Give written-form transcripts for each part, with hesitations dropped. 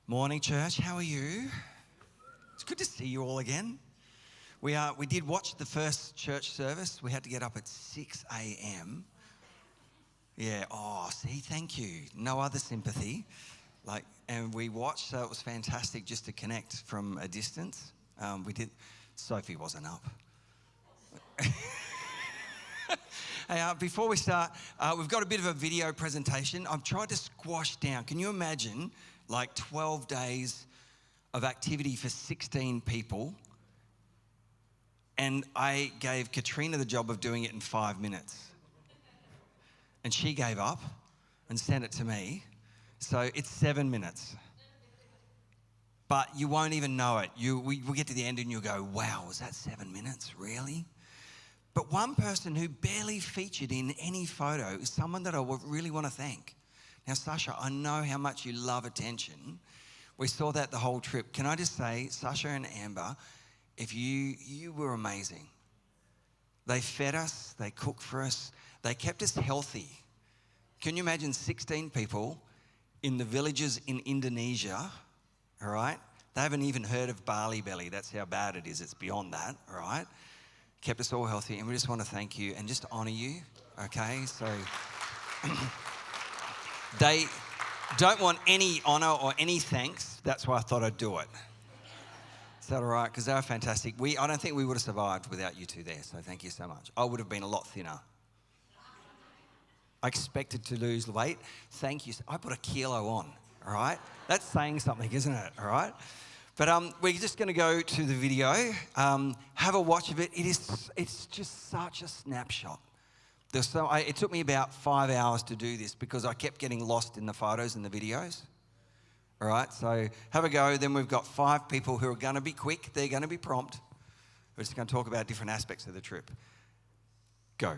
Morning, church. How are you? It's good to see you all again. We did watch the first church service. We had to get up at 6 a.m. Yeah. Oh, see, thank you. No other sympathy. And we watched, so it was fantastic just to connect from a distance. We did. Sophie wasn't up. Hey, before we start, we've got a bit of a video presentation. I've tried to squash down. Can you imagine, 12 days of activity for 16 people? And I gave Katrina the job of doing it in 5 minutes. And she gave up and sent it to me. So it's 7 minutes. But you won't even know it. We get to the end and you'll go, wow, was that 7 minutes? Really? But one person who barely featured in any photo is someone that I really want to thank. Now, Sasha, I know how much you love attention. We saw that the whole trip. Can I just say, Sasha and Amber, if you were amazing. They fed us, they cooked for us, they kept us healthy. Can you imagine 16 people in the villages in Indonesia, all right? They haven't even heard of barley belly. That's how bad it is. It's beyond that, all right? Kept us all healthy, and we just want to thank you and just honour you, okay? So they don't want any honour or any thanks. That's why I thought I'd do it. Is that all right? Because they were fantastic. I don't think we would have survived without you two there, so thank you so much. I would have been a lot thinner. I expected to lose weight. Thank you. I put a kilo on, all right? That's saying something, isn't it, all right? But we're just going to go to the video, have a watch of it. It's just such a snapshot. It took me about 5 hours to do this because I kept getting lost in the photos and the videos. All right, so have a go. Then we've got 5 people who are going to be quick. They're going to be prompt. We're just going to talk about different aspects of the trip. Go.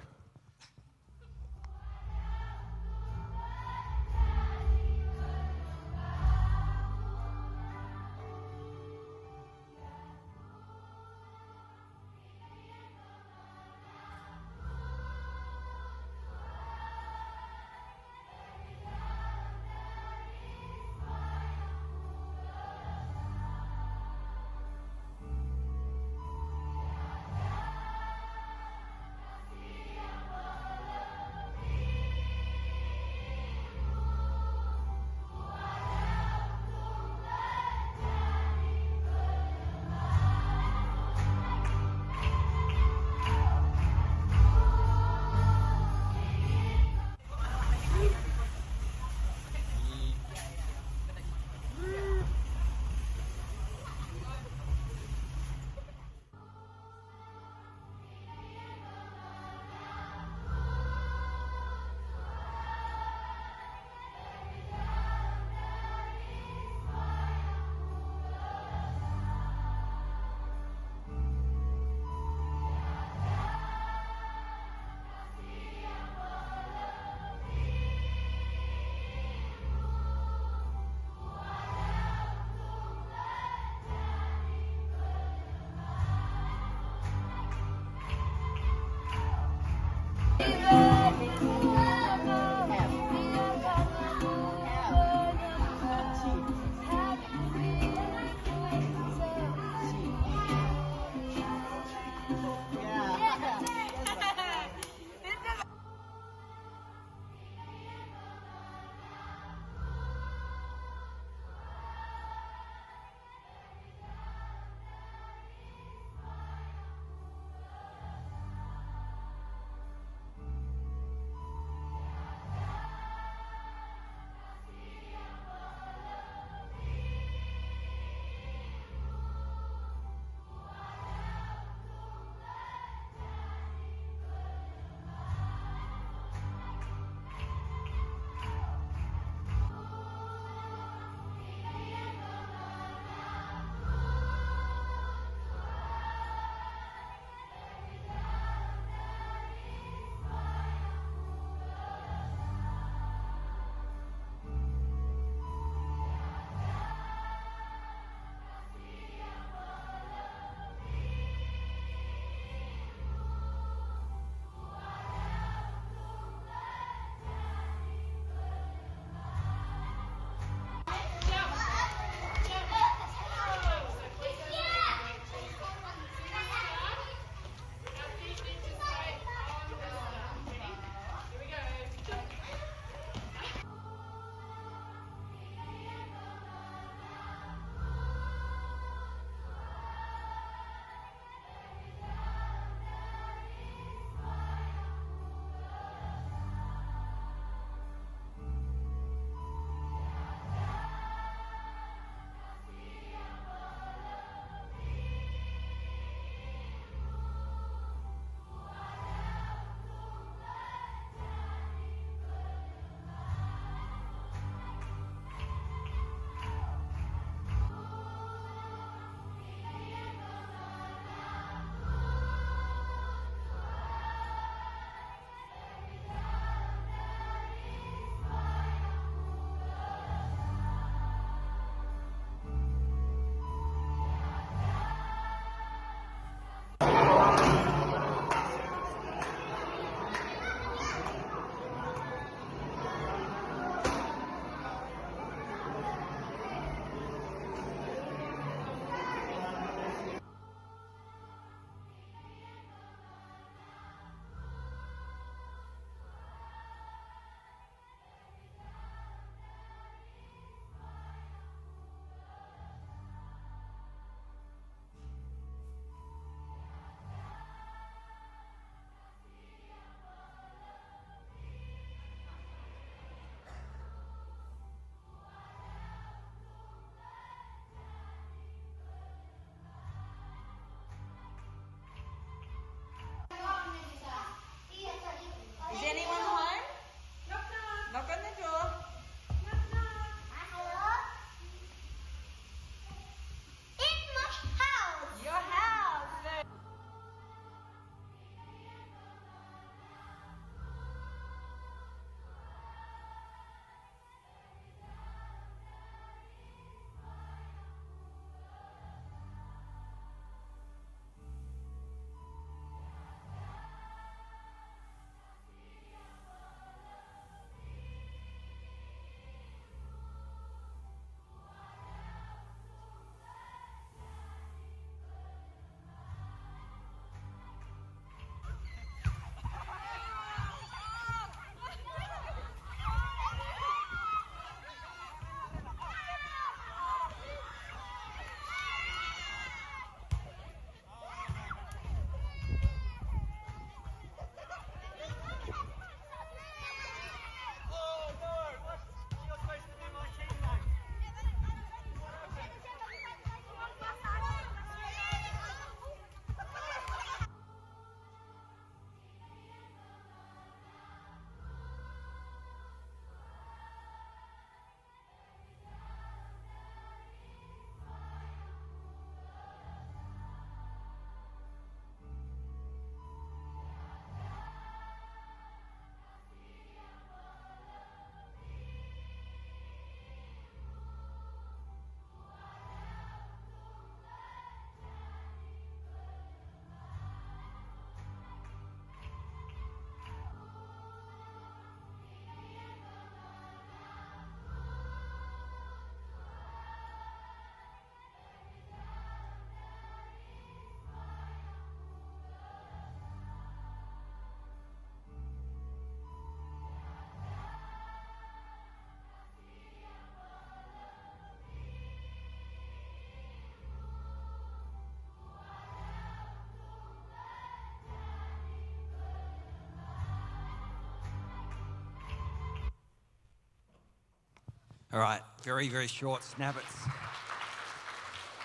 All right, very, very short snippets.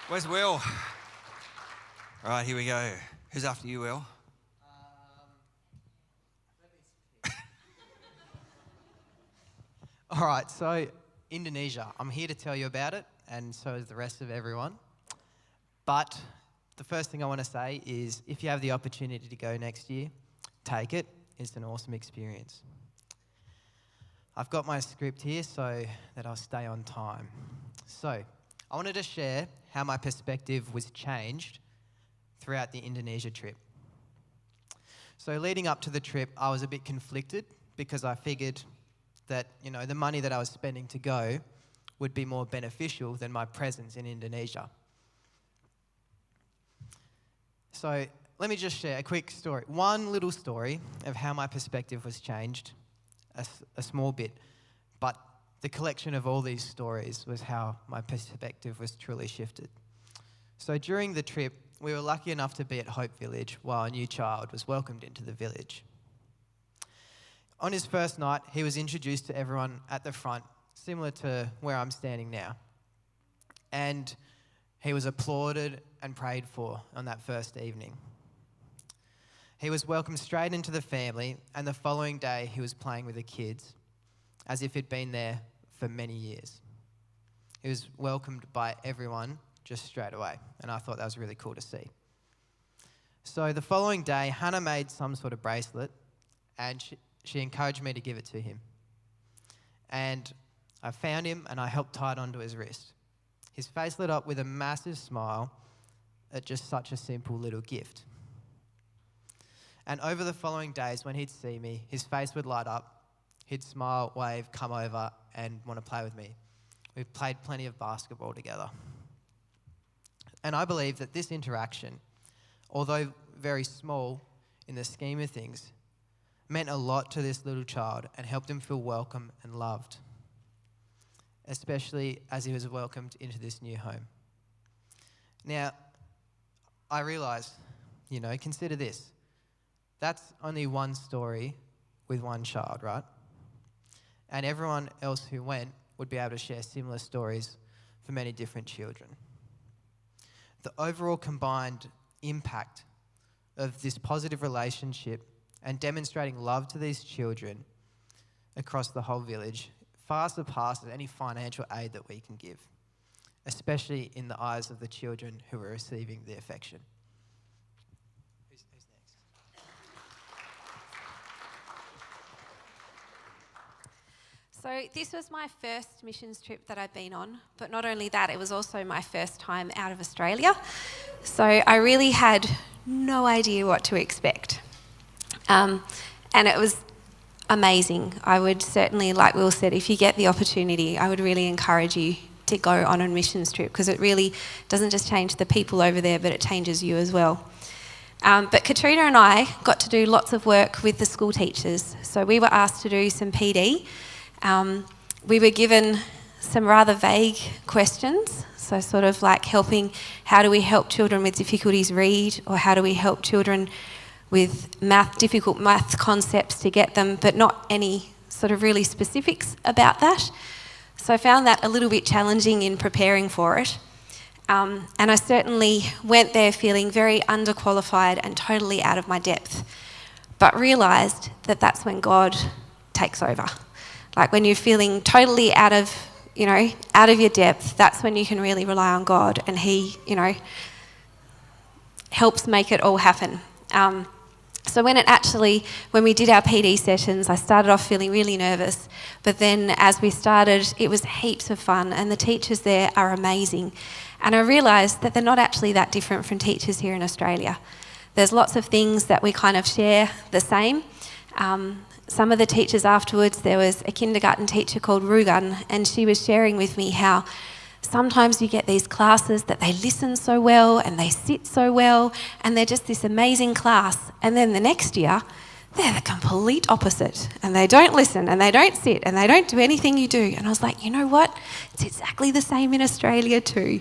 Where's Will? All right, here we go. Who's after you, Will? All right, so Indonesia. I'm here to tell you about it, and so is the rest of everyone. But the first thing I want to say is if you have the opportunity to go next year, take it. It's an awesome experience. I've got my script here so that I'll stay on time. So I wanted to share how my perspective was changed throughout the Indonesia trip. So leading up to the trip, I was a bit conflicted because I figured that, the money that I was spending to go would be more beneficial than my presence in Indonesia. So let me just share a quick story. One little story of how my perspective was changed, a small bit, but the collection of all these stories was how my perspective was truly shifted. So during the trip, we were lucky enough to be at Hope Village while a new child was welcomed into the village. On his first night, he was introduced to everyone at the front, similar to where I'm standing now. And he was applauded and prayed for on that first evening. He was welcomed straight into the family, and the following day he was playing with the kids as if he'd been there for many years. He was welcomed by everyone just straight away, and I thought that was really cool to see. So the following day, Hannah made some sort of bracelet, and she encouraged me to give it to him. And I found him, and I helped tie it onto his wrist. His face lit up with a massive smile at just such a simple little gift. And over the following days, when he'd see me, his face would light up, he'd smile, wave, come over, and want to play with me. We've played plenty of basketball together. And I believe that this interaction, although very small in the scheme of things, meant a lot to this little child and helped him feel welcome and loved, especially as he was welcomed into this new home. Now, I realise, consider this. That's only one story with one child, right? And everyone else who went would be able to share similar stories for many different children. The overall combined impact of this positive relationship and demonstrating love to these children across the whole village far surpasses any financial aid that we can give, especially in the eyes of the children who are receiving the affection. Who's next? So this was my first missions trip that I've been on, but not only that, it was also my first time out of Australia. So I really had no idea what to expect. And it was amazing. I would certainly, like Will said, if you get the opportunity, I would really encourage you to go on a missions trip because it really doesn't just change the people over there, but it changes you as well. But Katrina and I got to do lots of work with the school teachers. So we were asked to do some PD. We were given some rather vague questions, so sort of like how do we help children with difficulties read, or how do we help children with difficult math concepts to get them, but not any sort of really specifics about that. So I found that a little bit challenging in preparing for it. And I certainly went there feeling very underqualified and totally out of my depth, but realised that that's when God takes over. Like when you're feeling totally out of your depth, that's when you can really rely on God, and He, helps make it all happen. So when we did our PD sessions, I started off feeling really nervous, but then as we started, it was heaps of fun, and the teachers there are amazing. And I realised that they're not actually that different from teachers here in Australia. There's lots of things that we kind of share the same. Some of the teachers afterwards, there was a kindergarten teacher called Rugan, and she was sharing with me how sometimes you get these classes that they listen so well and they sit so well and they're just this amazing class, and then the next year they're the complete opposite and they don't listen and they don't sit and they don't do anything you do. And I was like, you know what? It's exactly the same in Australia too.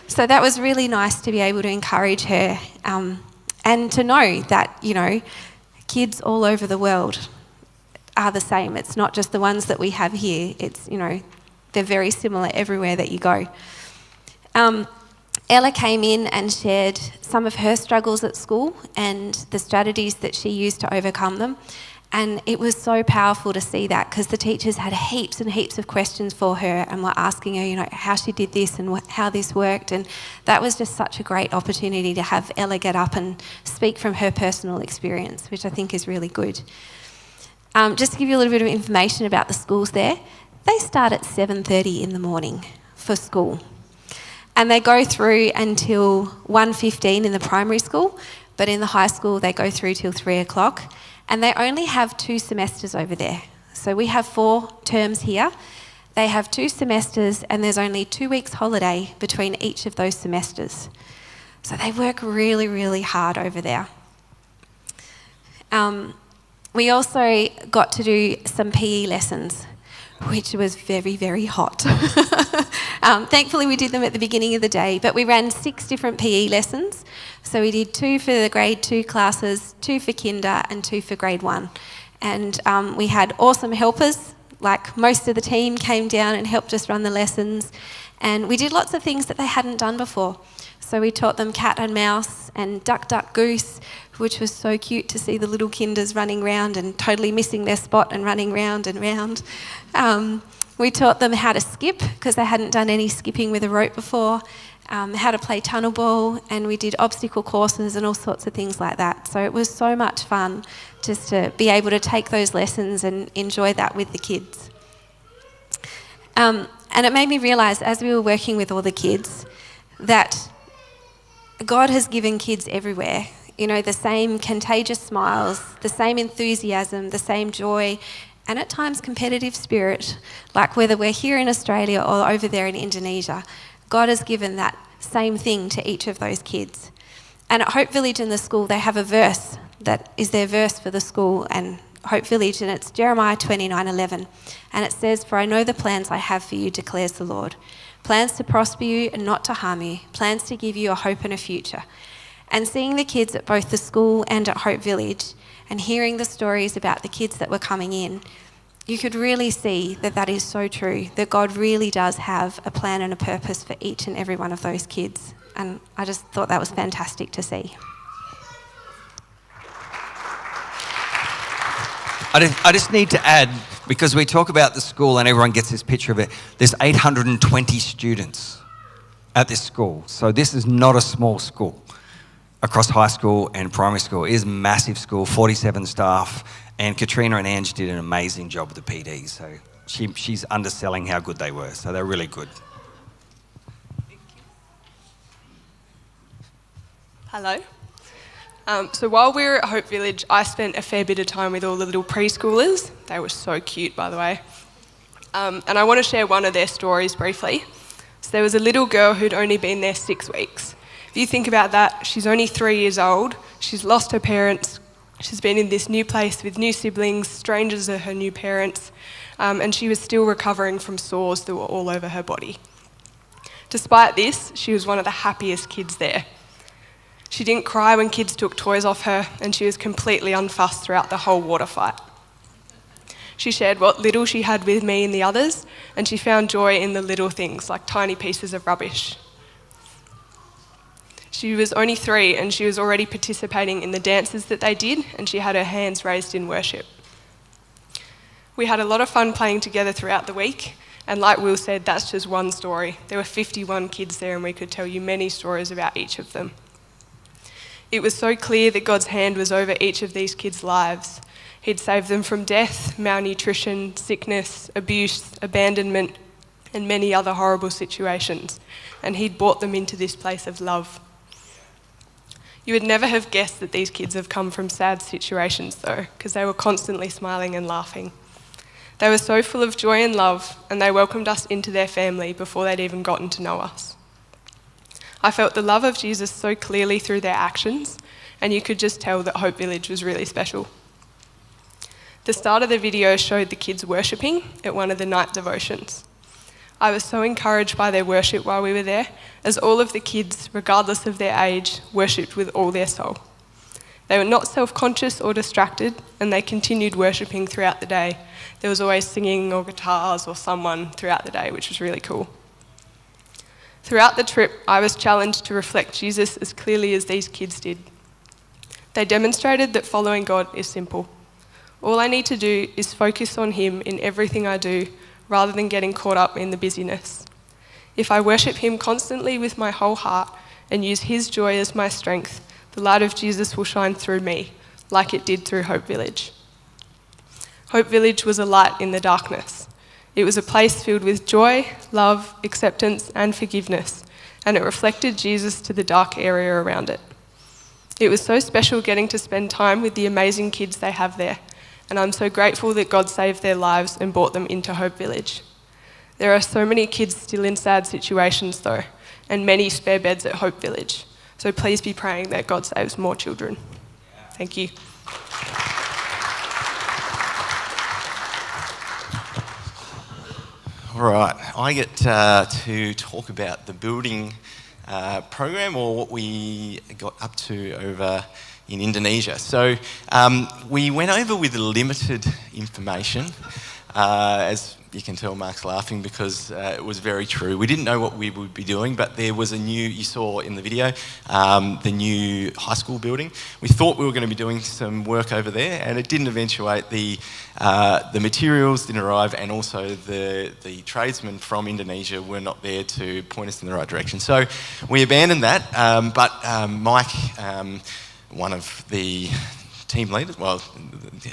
So that was really nice to be able to encourage her and to know that, kids all over the world are the same. It's not just the ones that we have here. It's, they're very similar everywhere that you go. Ella came in and shared some of her struggles at school and the strategies that she used to overcome them. And it was so powerful to see that, because the teachers had heaps and heaps of questions for her and were asking her, how she did this and how this worked. And that was just such a great opportunity to have Ella get up and speak from her personal experience, which I think is really good. Just to give you a little bit of information about the schools there, they start at 7:30 in the morning for school. And they go through until 1:15 in the primary school, but in the high school they go through till 3 o'clock. And they only have 2 semesters over there. So we have 4 terms here. They have 2 semesters, and there's only 2 weeks holiday between each of those semesters. So they work really, really hard over there. We also got to do some PE lessons, which was very, very hot. Thankfully, we did them at the beginning of the day, but we ran 6 different PE lessons. So we did 2 for the grade 2 classes, 2 for kinder, and 2 for grade 1. And we had awesome helpers, like most of the team came down and helped us run the lessons. And we did lots of things that they hadn't done before. So we taught them cat and mouse and duck, duck, goose, which was so cute to see the little kinders running around and totally missing their spot and running round and round. We taught them how to skip, because they hadn't done any skipping with a rope before, how to play tunnel ball, and we did obstacle courses and all sorts of things like that. So it was so much fun just to be able to take those lessons and enjoy that with the kids. And it made me realise, as we were working with all the kids, that God has given kids everywhere, the same contagious smiles, the same enthusiasm, the same joy, and at times competitive spirit, like whether we're here in Australia or over there in Indonesia. God has given that same thing to each of those kids. And at Hope Village in the school, they have a verse that is their verse for the school and Hope Village, and it's Jeremiah 29:11. And it says, "For I know the plans I have for you, declares the Lord. Plans to prosper you and not to harm you, plans to give you a hope and a future." And seeing the kids at both the school and at Hope Village, and hearing the stories about the kids that were coming in, you could really see that that is so true, that God really does have a plan and a purpose for each and every one of those kids. And I just thought that was fantastic to see. I just need to add, because we talk about the school and everyone gets this picture of it, there's 820 students at this school. So this is not a small school. Across high school and primary school. It is a massive school, 47 staff, and Katrina and Ange did an amazing job with the PDs, so she's underselling how good they were, so they're really good. Hello. So while we were at Hope Village, I spent a fair bit of time with all the little preschoolers. They were so cute, by the way. And I want to share one of their stories briefly. So there was a little girl who'd only been there 6 weeks. If you think about that, she's only 3 years old, she's lost her parents, she's been in this new place with new siblings, strangers are her new parents, and she was still recovering from sores that were all over her body. Despite this, she was one of the happiest kids there. She didn't cry when kids took toys off her, and she was completely unfussed throughout the whole water fight. She shared what little she had with me and the others, and she found joy in the little things, like tiny pieces of rubbish. She was only 3 and she was already participating in the dances that they did, and she had her hands raised in worship. We had a lot of fun playing together throughout the week, and like Will said, that's just one story. There were 51 kids there and we could tell you many stories about each of them. It was so clear that God's hand was over each of these kids' lives. He'd saved them from death, malnutrition, sickness, abuse, abandonment, and many other horrible situations, and he'd brought them into this place of love. You would never have guessed that these kids have come from sad situations though, because they were constantly smiling and laughing. They were so full of joy and love, and they welcomed us into their family before they'd even gotten to know us. I felt the love of Jesus so clearly through their actions, and you could just tell that Hope Village was really special. The start of the video showed the kids worshipping at one of the night devotions. I was so encouraged by their worship while we were there, as all of the kids, regardless of their age, worshipped with all their soul. They were not self-conscious or distracted, and they continued worshipping throughout the day. There was always singing or guitars or someone throughout the day, which was really cool. Throughout the trip, I was challenged to reflect Jesus as clearly as these kids did. They demonstrated that following God is simple. All I need to do is focus on Him in everything I do, rather than getting caught up in the busyness. If I worship Him constantly with my whole heart and use His joy as my strength, the light of Jesus will shine through me, like it did through Hope Village. Hope Village was a light in the darkness. It was a place filled with joy, love, acceptance, and forgiveness, and it reflected Jesus to the dark area around it. It was so special getting to spend time with the amazing kids they have there, and I'm so grateful that God saved their lives and brought them into Hope Village. There are so many kids still in sad situations though, and many spare beds at Hope Village. So please be praying that God saves more children. Thank you. All right, I get to talk about the building program, or what we got up to over in Indonesia. So we went over with limited information. As you can tell, Mark's laughing because it was very true. We didn't know what we would be doing, but there was a new, you saw in the video, the new high school building. We thought we were going to be doing some work over there, and it didn't eventuate. The materials didn't arrive, and also the tradesmen from Indonesia were not there to point us in the right direction. So we abandoned that, but Mike, one of the team leaders, well,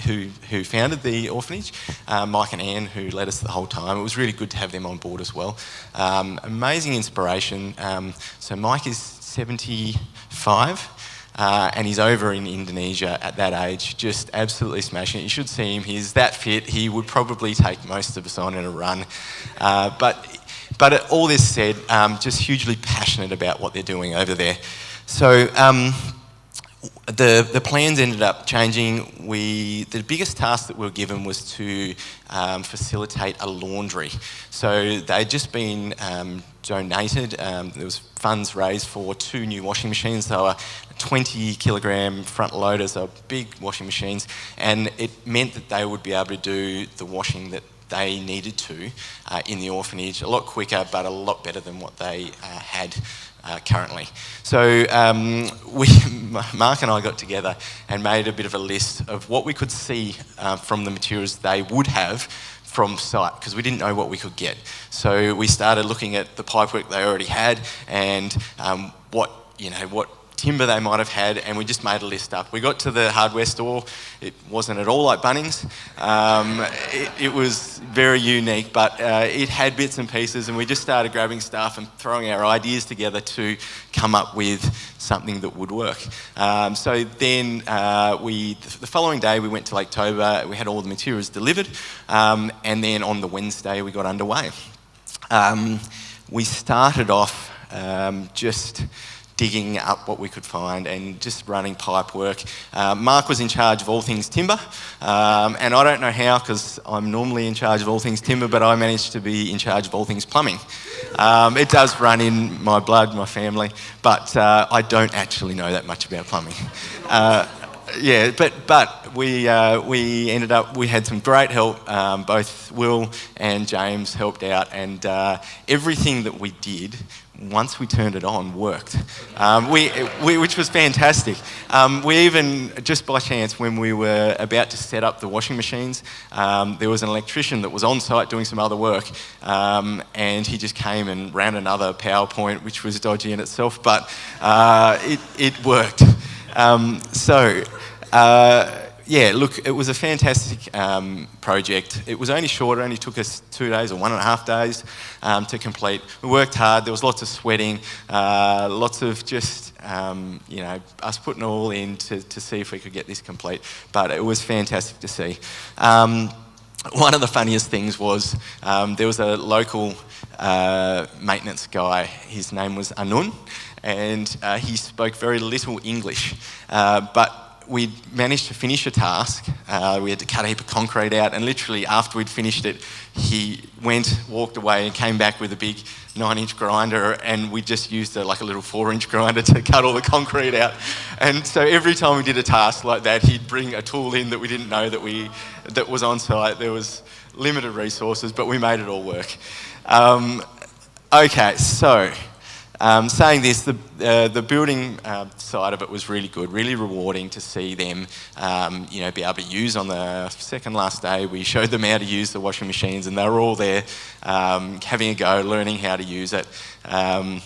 who founded the orphanage, Mike and Anne, who led us the whole time. It was really good to have them on board as well. Amazing inspiration. So Mike is 75, and he's over in Indonesia at that age, just absolutely smashing it. You should see him. He's that fit. He would probably take most of us on in a run. But all this said, just hugely passionate about what they're doing over there. So the plans ended up changing. The biggest task that we were given was to facilitate a laundry. So they'd just been donated. There was funds raised for 2 new washing machines. They were 20 kilogram front loaders. They were big washing machines, and it meant that they would be able to do the washing that they needed to in the orphanage a lot quicker, but a lot better than what they had currently. So Mark and I got together and made a bit of a list of what we could see from the materials they would have from site, because we didn't know what we could get. So we started looking at the pipework they already had, and what timber they might have had, and we just made a list up. We got to the hardware store. It wasn't at all like Bunnings. It was very unique, but it had bits and pieces, and we just started grabbing stuff and throwing our ideas together to come up with something that would work. So then the following day we went to Lake Toba. We had all the materials delivered, and then on the Wednesday we got underway. We started off just digging up what we could find and just running pipe work. Mark was in charge of all things timber, and I don't know how, because I'm normally in charge of all things timber, but I managed to be in charge of all things plumbing. It does run in my blood, my family, but I don't actually know that much about plumbing. Yeah, but we ended up, we had some great help. Both Will and James helped out, and everything that we did, once we turned it on, worked, which was fantastic. We even, just by chance, when we were about to set up the washing machines, there was an electrician that was on site doing some other work, and he just came and ran another PowerPoint, which was dodgy in itself, but it worked. Yeah, look, it was a fantastic project. It was only short, it only took us 2 days or 1.5 days to complete. We worked hard, there was lots of sweating, lots of just, us putting all in to see if we could get this complete, but it was fantastic to see. One of the funniest things was there was a local maintenance guy. His name was Anun, and he spoke very little English, but we managed to finish a task. We had to cut a heap of concrete out, and literally after we'd finished it, he walked away and came back with a big 9-inch grinder, and we just used a little 4-inch grinder to cut all the concrete out. And so every time we did a task like that, he'd bring a tool in that we didn't know that was on site. There was limited resources, but we made it all work. Okay, so saying this, the building side of it was really good, really rewarding to see them, be able to use. On the second last day, we showed them how to use the washing machines, and they were all there having a go, learning how to use it. One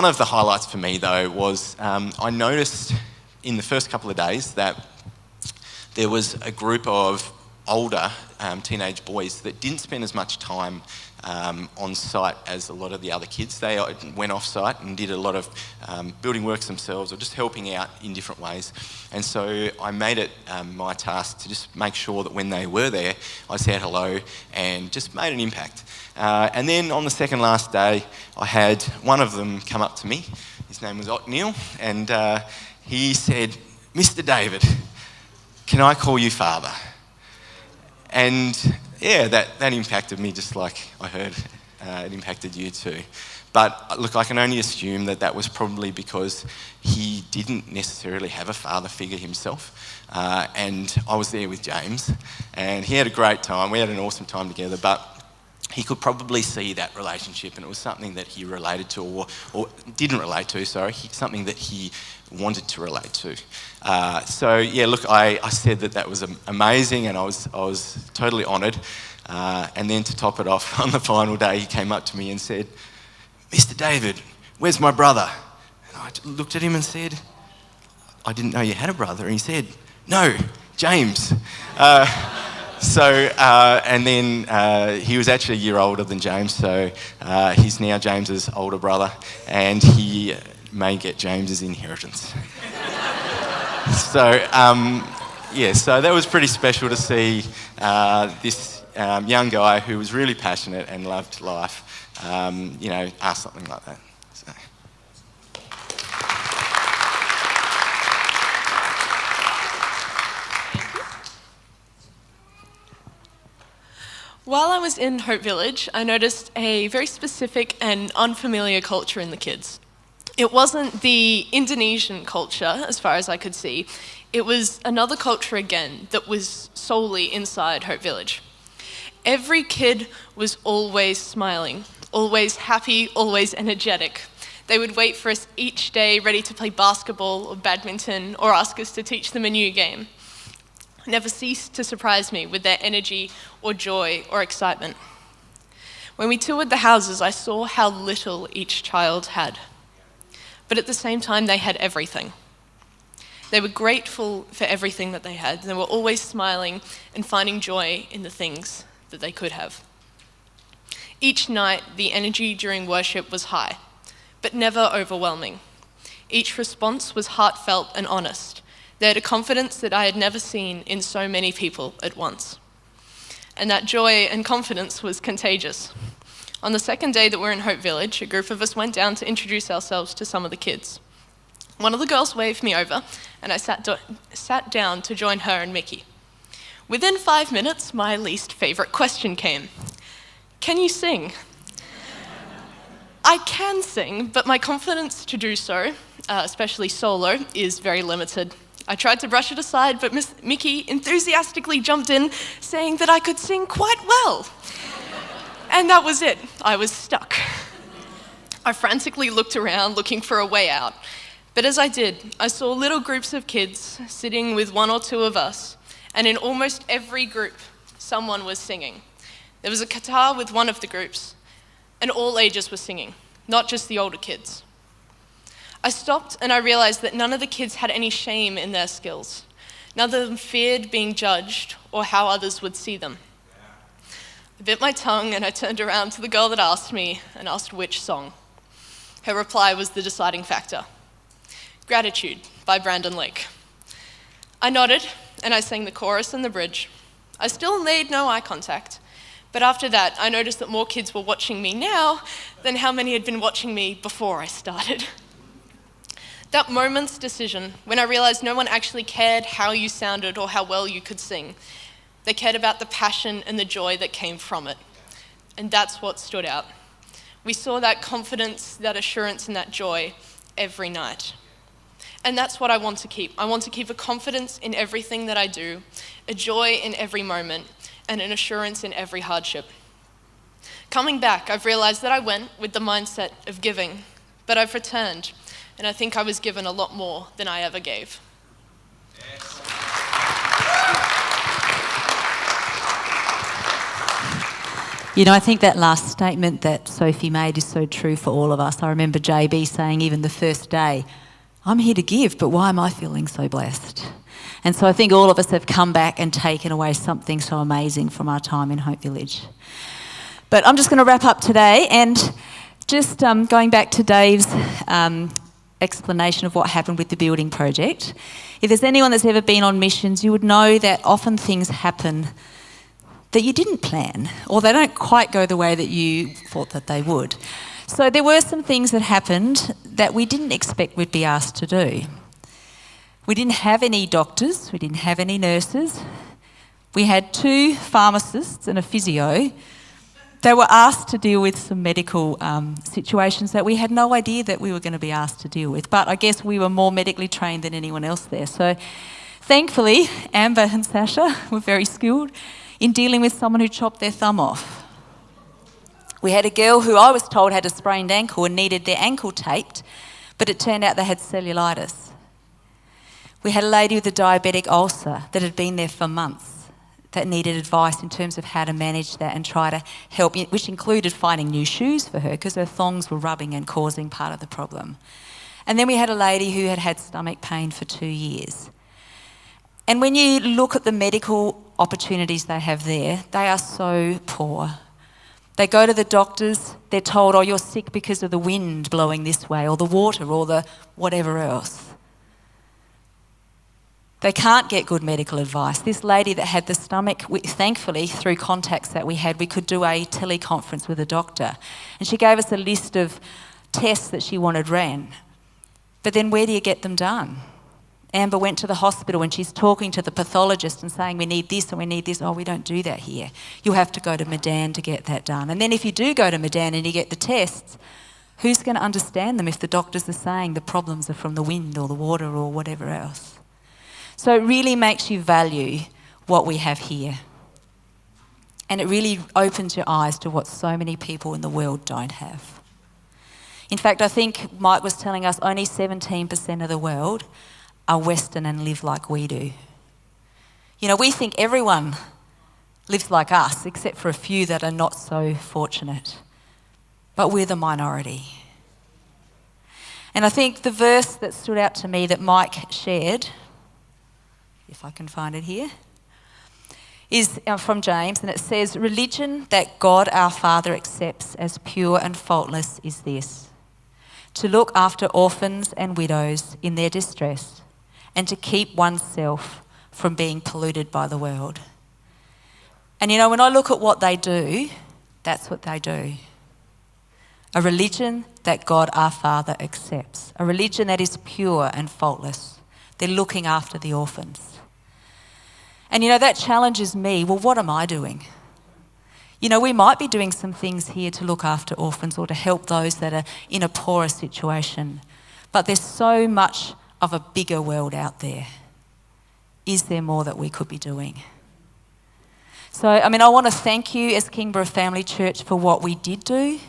of the highlights for me, though, was I noticed in the first couple of days that there was a group of older teenage boys that didn't spend as much time on site as a lot of the other kids. They went off site and did a lot of building works themselves, or just helping out in different ways. And so I made it my task to just make sure that when they were there, I said hello and just made an impact. And then on the second last day, I had one of them come up to me. His name was Otneil, and he said, "Mr. David, can I call you father?" And yeah, that impacted me, just like I heard it impacted you too. But look, I can only assume that was probably because he didn't necessarily have a father figure himself. And I was there with James, and he had a great time. We had an awesome time together, but he could probably see that relationship, and it was something that he related to, or didn't relate to, something that he wanted to relate to. I said that was amazing, and I was totally honoured. And then to top it off, on the final day, he came up to me and said, "Mr. David, where's my brother?" And I looked at him and said, "I didn't know you had a brother." And he said, "No, James." And then he was actually a year older than James, so he's now James's older brother, and he may get James's inheritance. So that was pretty special to see this young guy who was really passionate and loved life, ask something like that. So. While I was in Hope Village, I noticed a very specific and unfamiliar culture in the kids. It wasn't the Indonesian culture, as far as I could see. It was another culture again that was solely inside Hope Village. Every kid was always smiling, always happy, always energetic. They would wait for us each day ready to play basketball or badminton, or ask us to teach them a new game. Never ceased to surprise me with their energy or joy or excitement. When we toured the houses, I saw how little each child had. But at the same time, they had everything. They were grateful for everything that they had. They were always smiling and finding joy in the things that they could have. Each night, the energy during worship was high, but never overwhelming. Each response was heartfelt and honest. They had a confidence that I had never seen in so many people at once. And that joy and confidence was contagious. On the second day that we were in Hope Village, a group of us went down to introduce ourselves to some of the kids. One of the girls waved me over, and I sat down to join her and Mickey. Within 5 minutes, my least favourite question came. "Can you sing?" I can sing, but my confidence to do so, especially solo, is very limited. I tried to brush it aside, but Miss Mickey enthusiastically jumped in, saying that I could sing quite well. And that was it. I was stuck. I frantically looked around, looking for a way out. But as I did, I saw little groups of kids sitting with one or two of us, and in almost every group, someone was singing. There was a guitar with one of the groups, and all ages were singing, not just the older kids. I stopped and I realized that none of the kids had any shame in their skills. None of them feared being judged or how others would see them. I bit my tongue and I turned around to the girl that asked me and asked which song. Her reply was the deciding factor. Gratitude by Brandon Lake. I nodded and I sang the chorus and the bridge. I still made no eye contact, but after that I noticed that more kids were watching me now than how many had been watching me before I started. That moment's decision, when I realized no one actually cared how you sounded or how well you could sing. They cared about the passion and the joy that came from it. And that's what stood out. We saw that confidence, that assurance, and that joy every night. And that's what I want to keep. I want to keep a confidence in everything that I do, a joy in every moment, and an assurance in every hardship. Coming back, I've realized that I went with the mindset of giving, but I've returned, and I think I was given a lot more than I ever gave. You know, I think that last statement that Sophie made is so true for all of us. I remember JB saying even the first day, I'm here to give, but why am I feeling so blessed? And so I think all of us have come back and taken away something so amazing from our time in Hope Village. But I'm just going to wrap up today, and just going back to Dave's explanation of what happened with the building project. If there's anyone that's ever been on missions, you would know that often things happen that you didn't plan, or they don't quite go the way that you thought that they would. So there were some things that happened that we didn't expect we'd be asked to do. We didn't have any doctors, we didn't have any nurses. We had 2 pharmacists and a physio. They were asked to deal with some medical situations that we had no idea that we were going to be asked to deal with. But I guess we were more medically trained than anyone else there. So thankfully, Amber and Sasha were very skilled in dealing with someone who chopped their thumb off. We had a girl who I was told had a sprained ankle and needed their ankle taped, but it turned out they had cellulitis. We had a lady with a diabetic ulcer that had been there for months that needed advice in terms of how to manage that and try to help, which included finding new shoes for her because her thongs were rubbing and causing part of the problem. And then we had a lady who had had stomach pain for 2 years. And when you look at the medical opportunities they have there, they are so poor. They go to the doctors, they're told, oh, you're sick because of the wind blowing this way, or the water, or the whatever else. They can't get good medical advice. This lady that had the stomach, thankfully, through contacts that we had, we could do a teleconference with a doctor. And she gave us a list of tests that she wanted ran. But then where do you get them done? Amber went to the hospital and she's talking to the pathologist and saying, we need this and we need this. Oh, we don't do that here. You'll have to go to Medan to get that done. And then if you do go to Medan and you get the tests, who's going to understand them if the doctors are saying the problems are from the wind or the water or whatever else? So it really makes you value what we have here. And it really opens your eyes to what so many people in the world don't have. In fact, I think Mike was telling us only 17% of the world are Western and live like we do. You know, we think everyone lives like us, except for a few that are not so fortunate. But we're the minority. And I think the verse that stood out to me that Mike shared, if I can find it here, is from James, and it says, religion that God our Father accepts as pure and faultless is this, to look after orphans and widows in their distress, and to keep oneself from being polluted by the world. And you know, when I look at what they do, that's what they do. A religion that God our Father accepts. A religion that is pure and faultless. They're looking after the orphans. And you know, that challenges me. Well, what am I doing? You know, we might be doing some things here to look after orphans or to help those that are in a poorer situation. But there's so much of a bigger world out there. Is there more that we could be doing? So, I mean, I want to thank you as Kingborough Family Church for what we did do.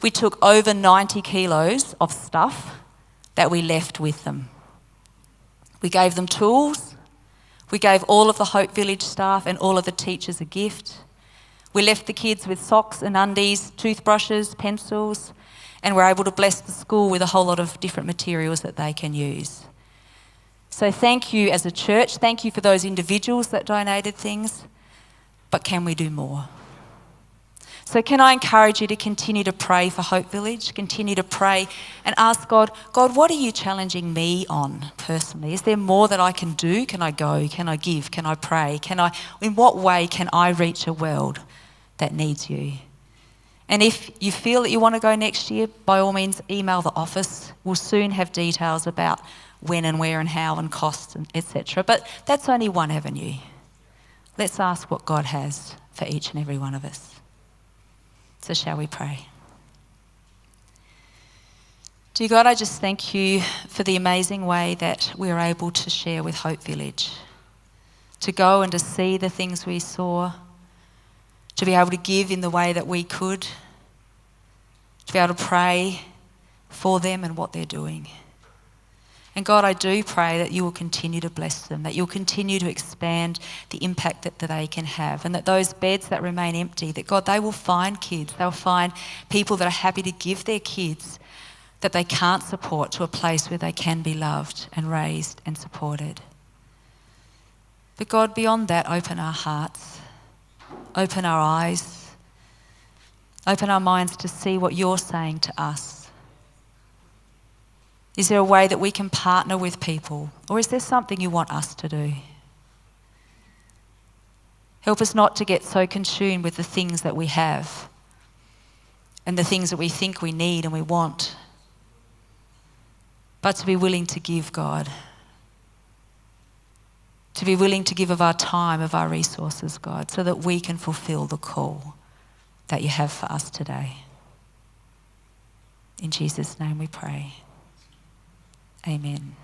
We took over 90 kilos of stuff that we left with them. We gave them tools. We gave all of the Hope Village staff and all of the teachers a gift. We left the kids with socks and undies, toothbrushes, pencils, and we're able to bless the school with a whole lot of different materials that they can use. So thank you as a church. Thank you for those individuals that donated things. But can we do more? So can I encourage you to continue to pray for Hope Village, continue to pray and ask God, what are you challenging me on personally? Is there more that I can do? Can I go? Can I give? Can I pray? In what way can I reach a world that needs you? And if you feel that you want to go next year, by all means, email the office. We'll soon have details about when and where and how and costs, and etc. But that's only one avenue. Let's ask what God has for each and every one of us. So shall we pray? Dear God, I just thank you for the amazing way that we are able to share with Hope Village, to go and to see the things we saw, to be able to give in the way that we could, to be able to pray for them and what they're doing. And God, I do pray that you will continue to bless them, that you'll continue to expand the impact that they can have, and that those beds that remain empty, that God, they will find kids, they'll find people that are happy to give their kids that they can't support to a place where they can be loved and raised and supported. But God, beyond that, open our hearts, open our eyes, open our minds to see what you're saying to us. Is there a way that we can partner with people, or is there something you want us to do? Help us not to get so consumed with the things that we have and the things that we think we need and we want, but to be willing to give, God. To be willing to give of our time, of our resources, God, so that we can fulfill the call that you have for us today. In Jesus' name we pray. Amen.